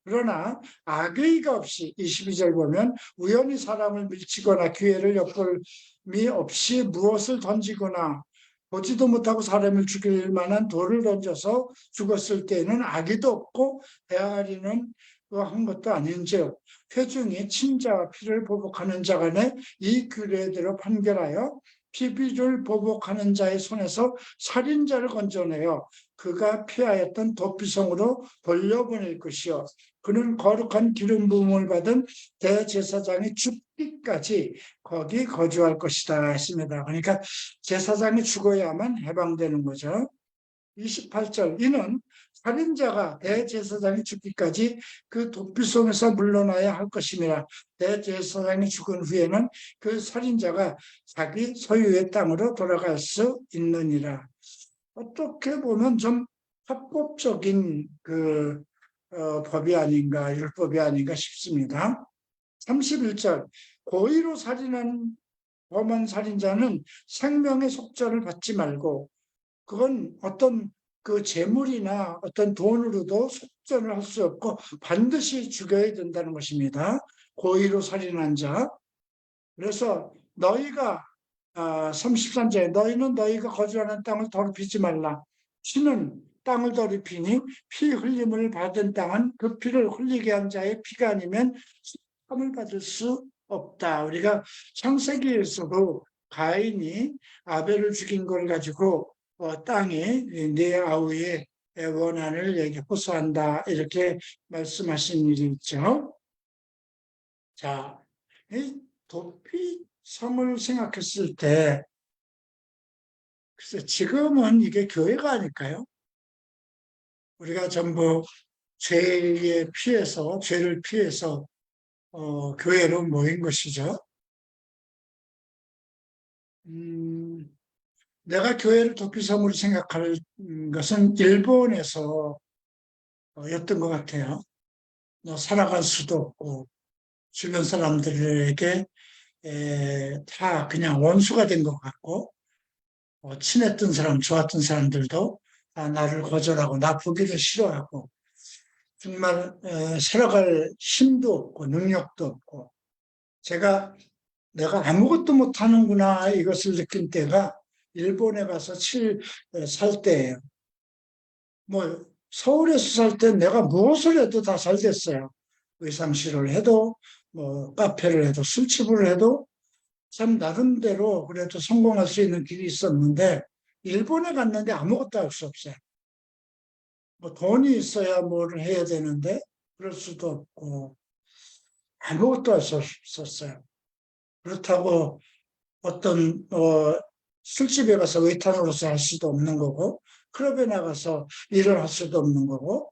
그러나 악의가 없이 22절 보면 우연히 사람을 밀치거나 기회를 엿볼미 없이 무엇을 던지거나 보지도 못하고 사람을 죽일 만한 돌을 던져서 죽었을 때에는 악의도 없고 대하리는 한 것도 아닌지요. 회중이 친자와 피를 보복하는 자 간에 이 규례대로 판결하여 피비를 보복하는 자의 손에서 살인자를 건져내어 그가 피하였던 도피성으로 돌려보낼 것이요. 그는 거룩한 기름 부음을 받은 대제사장이 죽기까지 거기 거주할 것이다 했습니다. 그러니까 제사장이 죽어야만 해방되는 거죠. 28절 이는 살인자가 대제사장이 죽기까지 그 도피성에서 물러나야 할 것이니라. 대제사장이 죽은 후에는 그 살인자가 자기 소유의 땅으로 돌아갈 수 있느니라. 어떻게 보면 좀 합법적인 그 법이 아닌가 율법이 아닌가 싶습니다. 31절 고의로 살인한 범한 살인자는 생명의 속전을 받지 말고 그건 어떤 그 재물이나 어떤 돈으로도 속전을 할 수 없고 반드시 죽여야 된다는 것입니다. 고의로 살인한 자. 그래서 너희가 33절에 너희는 너희가 거주하는 땅을 더럽히지 말라. 피는 땅을 더럽히니 피 흘림을 받은 땅은 그 피를 흘리게 한 자의 피가 아니면 수함을 받을 수 없다. 우리가 창세기에서도 가인이 아벨을 죽인 걸 가지고 땅이 내 아우의 원한을 호소한다. 이렇게 말씀하신 일이 있죠. 자, 이 도피성을 생각했을 때 글쎄 지금은 이게 교회가 아닐까요? 우리가 전부 죄를 피해서 교회로 모인 것이죠. 내가 교회를 도피섬으로 생각할 것은 일본에서 였던 것 같아요. 살아갈 수도 없고 주변 사람들에게 다 그냥 원수가 된 것 같고 친했던 사람, 좋았던 사람들도 다 나를 거절하고 나 보기를 싫어하고 정말 살아갈 힘도 없고 능력도 없고 내가 아무것도 못하는구나 이것을 느낀 때가 일본에 가서 살 때예요. 뭐 서울에서 살 때 내가 무엇을 해도 다 잘 됐어요. 의상실을 해도 뭐 카페를 해도 술집을 해도 참 나름대로 그래도 성공할 수 있는 길이 있었는데 일본에 갔는데 아무것도 할 수 없어요. 뭐 돈이 있어야 뭘 해야 되는데 그럴 수도 없고 아무것도 할 수 없었어요. 그렇다고 어떤 술집에 가서 웨이터로서 할 수도 없는 거고 클럽에 나가서 일을 할 수도 없는 거고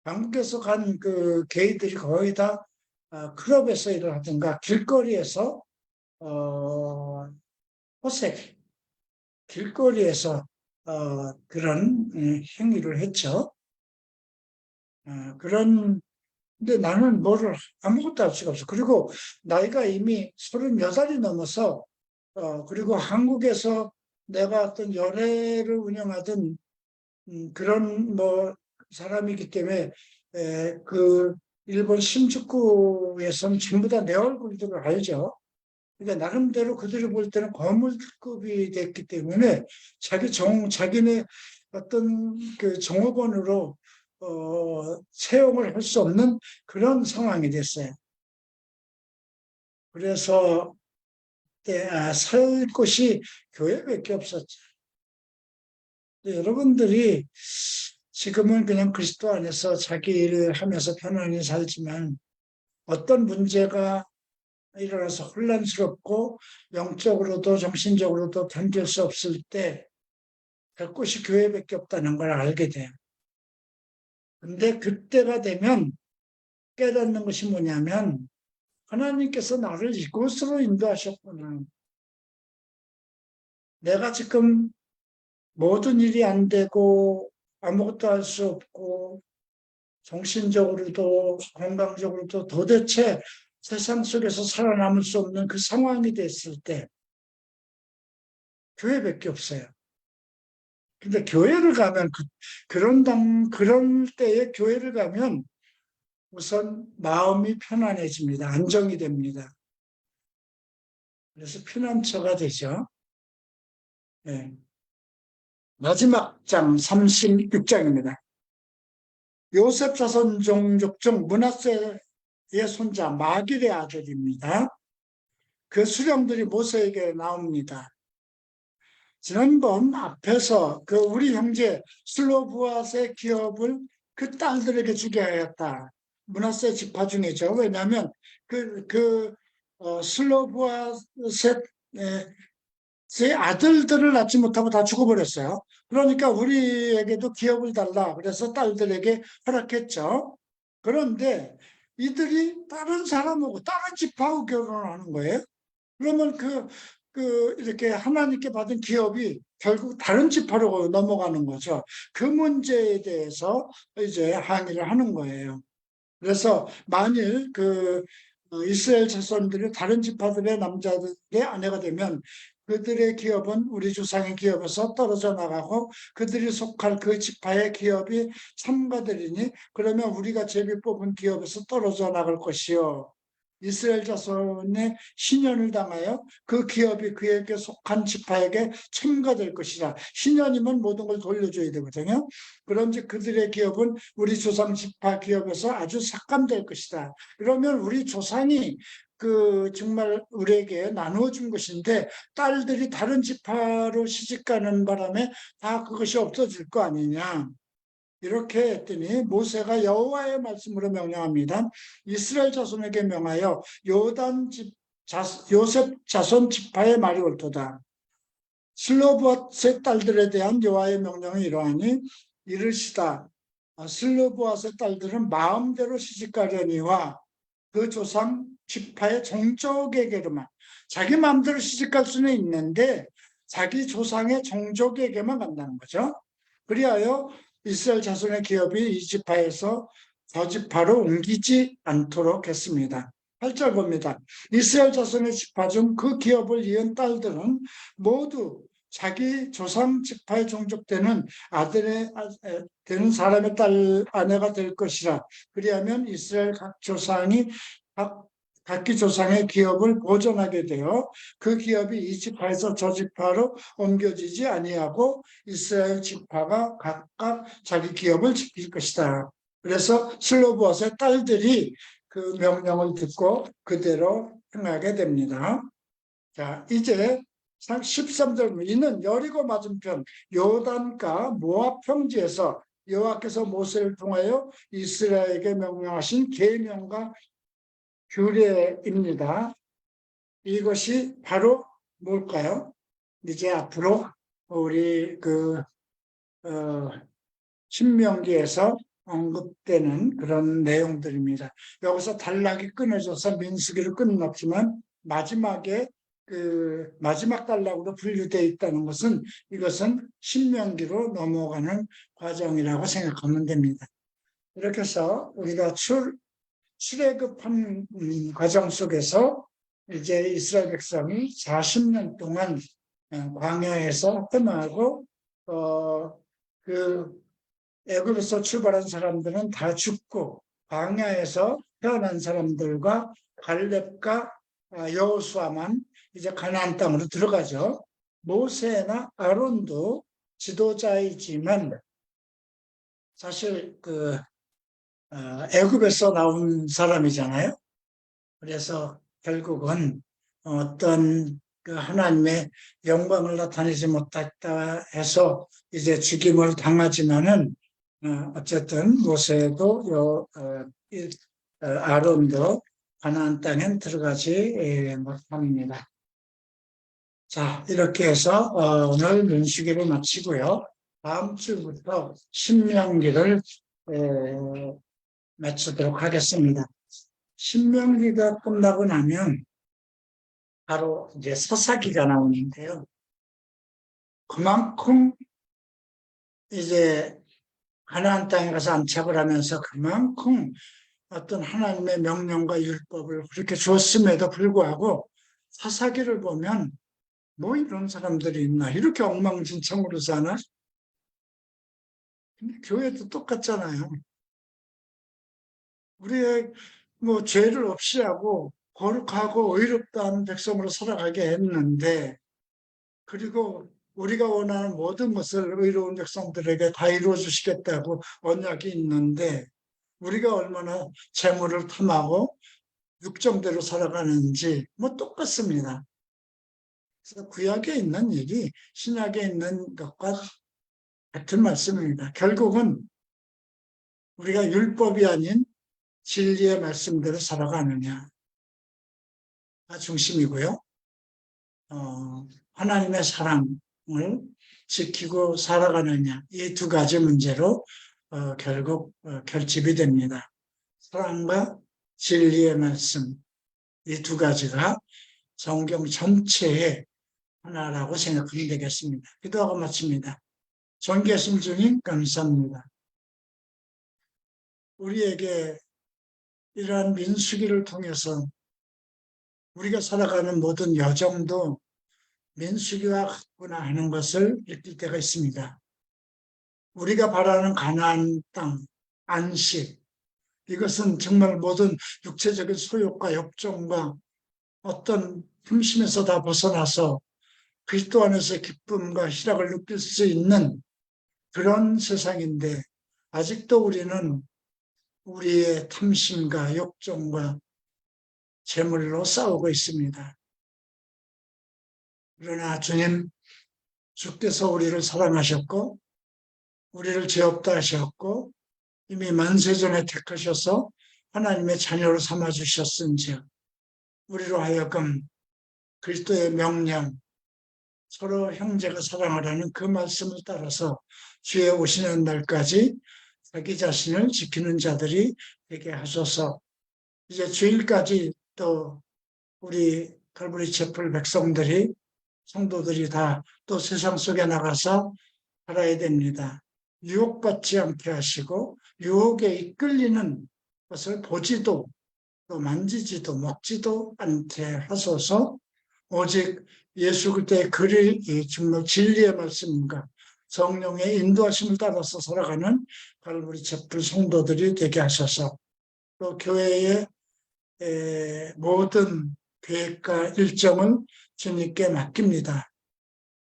한국에서 간 그 게이들이 거의 다 클럽에서 일을 하든가 길거리에서 호색 길거리에서 그런 행위를 했죠. 근데 나는 아무것도 할 수가 없어. 그리고 나이가 이미 38이 넘어서 그리고 한국에서 내가 어떤 연애를 운영하던 그런 사람이기 때문에 그 일본 신주쿠에서는 전부 다 내 얼굴들을 알죠. 그러니까 나름대로 그들이 볼 때는 거물급이 됐기 때문에 자기네 어떤 그 종업원으로 채용을 할 수 없는 그런 상황이 됐어요. 그래서 살 곳이 교회밖에 없었죠. 여러분들이 지금은 그냥 그리스도 안에서 자기 일을 하면서 편안히 살지만 어떤 문제가 일어나서 혼란스럽고 영적으로도 정신적으로도 견딜 수 없을 때 갈 곳이 교회밖에 없다는 걸 알게 돼요. 근데 그때가 되면 깨닫는 것이 뭐냐면 하나님께서 나를 이곳으로 인도하셨구나. 내가 지금 모든 일이 안 되고 아무것도 할 수 없고 정신적으로도 건강적으로도 도대체 세상 속에서 살아남을 수 없는 그 상황이 됐을 때 교회밖에 없어요. 근데 교회를 가면 그런 때에 교회를 가면 우선 마음이 편안해집니다. 안정이 됩니다. 그래서 피난처가 되죠. 네. 마지막 장 36장입니다. 요셉 자손 종족 중 므낫세의 손자 마길의 아들입니다. 그 수령들이 모세에게 나옵니다. 지난번 앞에서 그 우리 형제 슬로브앗의 기업을 그 딸들에게 주게 하였다. 므낫세 지파 중이죠. 왜냐하면 슬로브앗의 제 아들들을 낳지 못하고 다 죽어버렸어요. 그러니까 우리에게도 기업을 달라. 그래서 딸들에게 허락했죠. 그런데 이들이 다른 사람하고 다른 집하고 결혼을 하는 거예요. 그러면 이렇게 하나님께 받은 기업이 결국 다른 집하로 넘어가는 거죠. 그 문제에 대해서 이제 항의를 하는 거예요. 그래서 만일 이스라엘 자손들이 다른 지파들의 남자들의 아내가 되면 그들의 기업은 우리 조상의 기업에서 떨어져 나가고 그들이 속할 그 지파의 기업이 참가되리니 그러면 우리가 제비 뽑은 기업에서 떨어져 나갈 것이요. 이스라엘 자손의 신연을 당하여 그 기업이 그에게 속한 지파에게 첨가될 것이라. 신연이면 모든 걸 돌려줘야 되거든요. 그런지 그들의 기업은 우리 조상 지파 기업에서 아주 삭감될 것이다. 그러면 우리 조상이 정말 우리에게 나누어 준 것인데 딸들이 다른 지파로 시집가는 바람에 다 그것이 없어질 거 아니냐. 이렇게 했더니 모세가 여호와의 말씀으로 명령합니다. 이스라엘 자손에게 명하여 요셉 자손 지파의 말이 옳도다. 슬로브앗의 딸들에 대한 여호와의 명령이 이러하니 이르시다. 슬로브앗의 딸들은 마음대로 시집가려니와 그 조상 지파의 종족에게로만, 자기 마음대로 시집갈 수는 있는데 자기 조상의 종족에게만 간다는 거죠. 그리하여 이스라엘 자손의 기업이 이 지파에서 저 지파로 옮기지 않도록 했습니다. 8절 봅니다. 이스라엘 자손의 지파 중 그 기업을 이은 딸들은 모두 자기 조상 지파에 종족되는 되는 사람의 딸 아내가 될 것이라. 그리하면 이스라엘 각 조상이 각기 조상의 기업을 보존하게 되어 그 기업이 이 지파에서 저 지파로 옮겨지지 아니하고 이스라엘 지파가 각각 자기 기업을 지킬 것이다. 그래서 슬로브앗의 딸들이 그 명령을 듣고 그대로 행하게 됩니다. 자, 이제 13절, 이는 여리고 맞은편 요단가 모압 평지에서 여호와께서 모세를 통하여 이스라엘에게 명령하신 계명과 규례입니다. 이것이 바로 뭘까요? 이제 앞으로 우리 신명기에서 언급되는 그런 내용들입니다. 여기서 단락이 끊어져서 민수기를 끊었지만 마지막에 마지막 단락으로 분류되어 있다는 것은 이것은 신명기로 넘어가는 과정이라고 생각하면 됩니다. 이렇게 해서 우리가 출애굽한 과정 속에서 이제 이스라엘 백성이 40년 동안 광야에서 흠하고 애굽에서 출발한 사람들은 다 죽고 광야에서 태어난 사람들과 갈렙과 여호수아만 이제 가나안 땅으로 들어가죠. 모세나 아론도 지도자이지만 사실 애굽에서 나온 사람이잖아요. 그래서 결국은 어떤 하나님의 영광을 나타내지 못했다 해서 이제 죽임을 당하지만은 어쨌든 모세도 아론도 가나안 땅엔 들어가지 못합니다. 자, 이렇게 해서 오늘 민수기를 마치고요. 다음 주부터 신명기를 마치도록 하겠습니다. 신명기가 끝나고 나면 바로 이제 사사기가 나오는데요. 그만큼 이제 가나안 땅에 가서 안착을 하면서 그만큼 어떤 하나님의 명령과 율법을 그렇게 줬음에도 불구하고 사사기를 보면 뭐 이런 사람들이 있나, 이렇게 엉망진창으로 사나? 근데 교회도 똑같잖아요. 우리의 뭐 죄를 없이 하고 거룩하고 의롭다는 백성으로 살아가게 했는데, 그리고 우리가 원하는 모든 것을 의로운 백성들에게 다 이루어 주시겠다고 언약이 있는데 우리가 얼마나 재물을 탐하고 육정대로 살아가는지 뭐 똑같습니다. 그래서 구약에 있는 일이 신약에 있는 것과 같은 말씀입니다. 결국은 우리가 율법이 아닌 진리의 말씀대로 살아가느냐가 중심이고요. 하나님의 사랑을 지키고 살아가느냐, 이 두 가지 문제로 결국 결집이 됩니다. 사랑과 진리의 말씀, 이 두 가지가 성경 전체의 하나라고 생각하면 되겠습니다. 기도하고 마칩니다. 전계신 주님 감사합니다. 우리에게 이러한 민수기를 통해서 우리가 살아가는 모든 여정도 민수기와 같구나 하는 것을 느낄 때가 있습니다. 우리가 바라는 가나안 땅, 안식, 이것은 정말 모든 육체적인 소욕과 욕정과 어떤 힘심에서 다 벗어나서 그리스도 안에서 기쁨과 희락을 느낄 수 있는 그런 세상인데 아직도 우리는 우리의 탐심과 욕정과 재물로 싸우고 있습니다. 그러나 주께서 우리를 사랑하셨고 우리를 죄 없다 하셨고 이미 만세전에 택하셔서 하나님의 자녀로 삼아주셨은즉 우리로 하여금 그리스도의 명령 서로 형제가 사랑하라는 그 말씀을 따라서 주의 오시는 날까지 자기 자신을 지키는 자들이 되게 하소서. 이제 주일까지 또 우리 칼부리 채플 백성들이 성도들이 다 또 세상 속에 나가서 살아야 됩니다. 유혹받지 않게 하시고 유혹에 이끌리는 것을 보지도 또 만지지도 먹지도 않게 하소서. 오직 예수 그리스도의 글이 정말 진리의 말씀인가 성령의 인도하심을 따라서 살아가는 갈보리 채플 성도들이 되게 하셔서 또 교회의 모든 계획과 일정을 주님께 맡깁니다.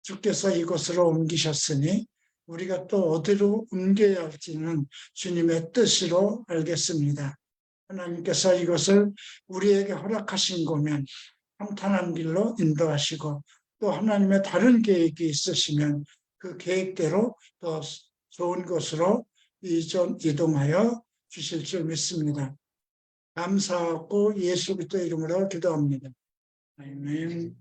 주께서 이곳으로 옮기셨으니 우리가 또 어디로 옮겨야 할지는 주님의 뜻으로 알겠습니다. 하나님께서 이것을 우리에게 허락하신 거면 평탄한 길로 인도하시고 또 하나님의 다른 계획이 있으시면 그 계획대로 더 좋은 곳으로 이동하여 주실 줄 믿습니다. 감사하고 예수 그리스도 이름으로 기도합니다. 아멘.